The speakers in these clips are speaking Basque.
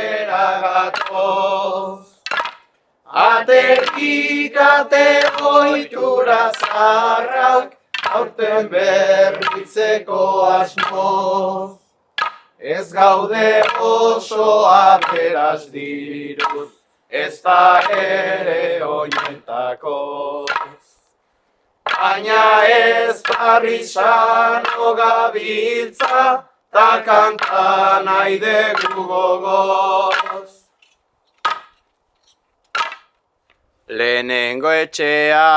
atera gatoz. Atetik ate ohitura zaharrak, aurten berritzeko asmoz. Ez gaude oso aberas diruz, ez da ere oinetako. Baina ez barrizano gabiltza, ta kanta nahi dugu gogoz. Lehenengo etxea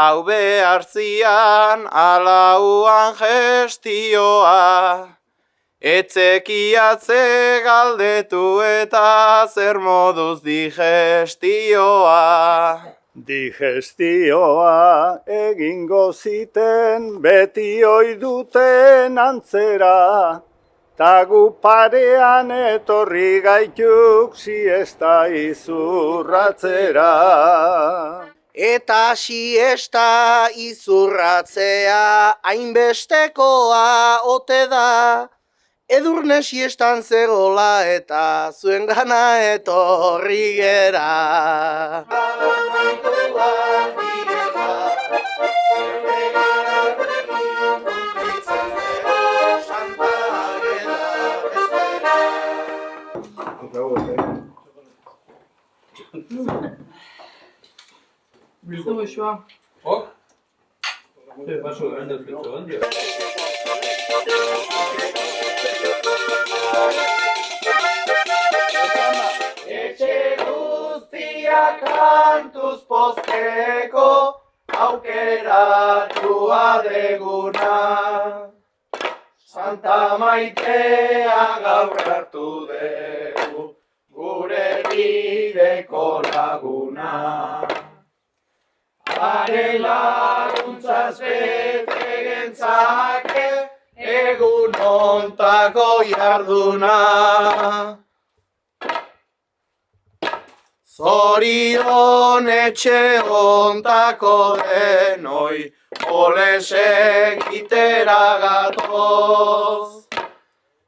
hau behartzian, alauan gestioa. Etzekiatze galdetu eta zer moduz digestioa. Digestioa egingo ziten beti ohi duten antzera, ta gu parean etorri gaituk siesta izurratzera. Eta siesta izurratzea hainbestekoa ote da, edurne siestan zegola eta zuen gana etorri gera. Bildu xoa. Ok? Paso grande el pecho, Etxe guztiak kantuz pozteko aukeratua deguna. Santa Maitea gaur hartu dugu gure bideko laguna. Haren laguntzaz bete gentzake egun ontako jarduna. Zorion etxe ontako denoi oles egitera gatoz.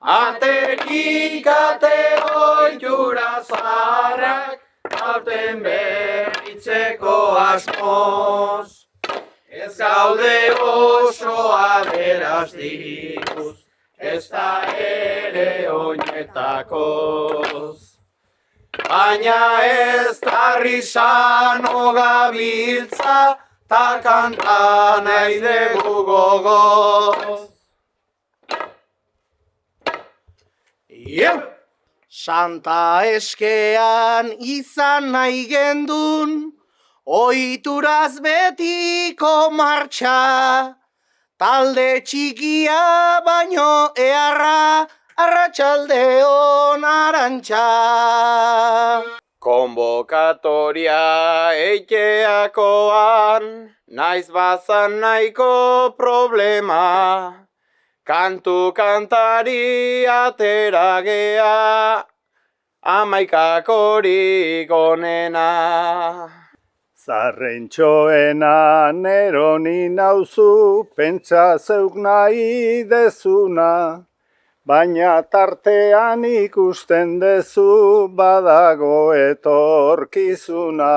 Atetik ate ohitura zaharrak, aurten berritzeko asmoz. Ez gaude oso aberas diruz, ez da ere oinetakoz. Baina ez tarrizano gabiltza, ta kanta nahi dugu gogoz. Santa eskean izan nahi gendun, ohituraz betiko martxa, talde txikia baino eharra, arratsaldeon arantxa. Konbokatoria eiteakoan, naiz bazan nahiko problema, kantu kantari atera gea, amaikakorik onena. Zarrentxoena neroni nauzu, pentsa zeuk nahi dezuna, baina tartean ikusten dezu badago etorkizuna.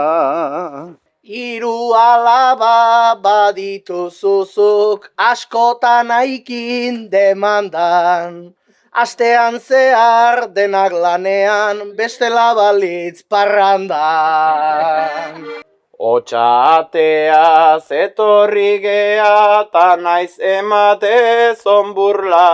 Hiru alaba badituzuzuk askotan aikin demandan. Astean zehar denak lanean, bestela balitz parrandan. Otsa ateaz etorri gea, ta naiz ematez onburla.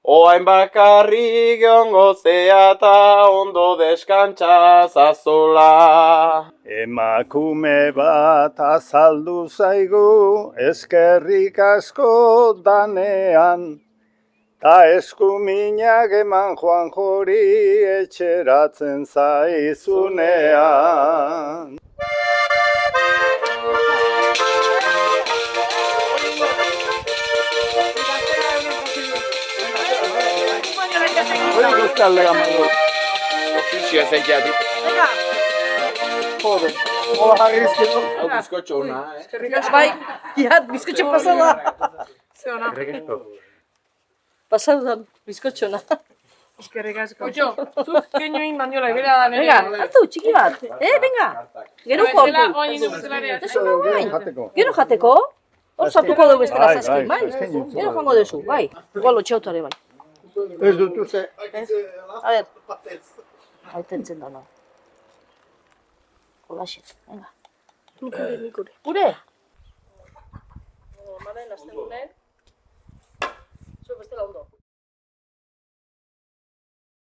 Oain bakarrik egongo zea ta ondo deskantza zazola. Emakume bat azaldu zaigu, eskerrik asko danean, ta eskuminak eman joan jori etxeratzen zaizunean. Joder, hola jarri izkitu. Hau bizkotxo ona, Bai, ja, bizkotxo pasada. Ze ona. Pasaudan, bizkotxo ona. Eskerrik asko. Ocho, zuk keinoin mandiola, bera da nire. Venga, hartu, txiki bat. Venga. Geroko hartu. Jateko. Gero jateko. Hor sartuko dugu bestela Bai, zazkin, bai, bai? zazkin jutzu, Gero bai. jango duzu, bai. Igual lotxautare, bai. Ez dut uste. A ver. Hautentzen da, no. Holaxe, venga. Nikure. Gure? Maren, azten gunen. Zue bestela ondo.